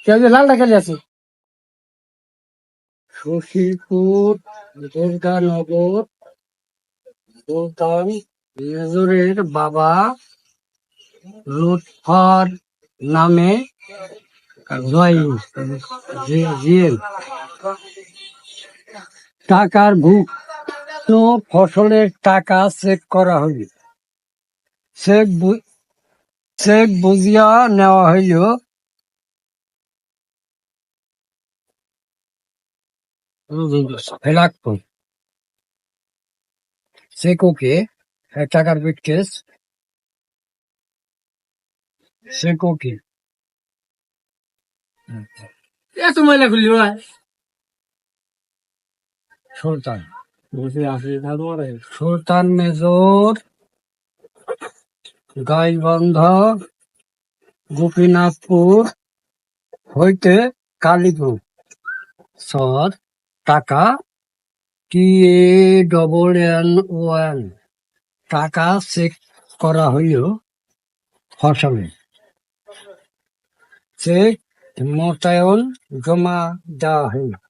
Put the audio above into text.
লালটা খালি আছে। শশীপুর দুর্গানগর সুলতান মেজরের বাবা লুৎফর নামে জেল টাকার ভুক্ত ফসলের টাকা চেক করা হইল। চেক বুঝিয়া নেওয়া হইল। ফেলাক্ত চেক ওকে টাকার বিটকেস চেক ওকে এত ময়লা খুললি সুলতান সুলতান মেজর গাইবন্ধ গোপীনাথপুর হইতে কালীপুর শহর টাকা TANN টাকা চেক করা হইল ফসলে। চেক মোতায়ন জমা দেওয়া হইল।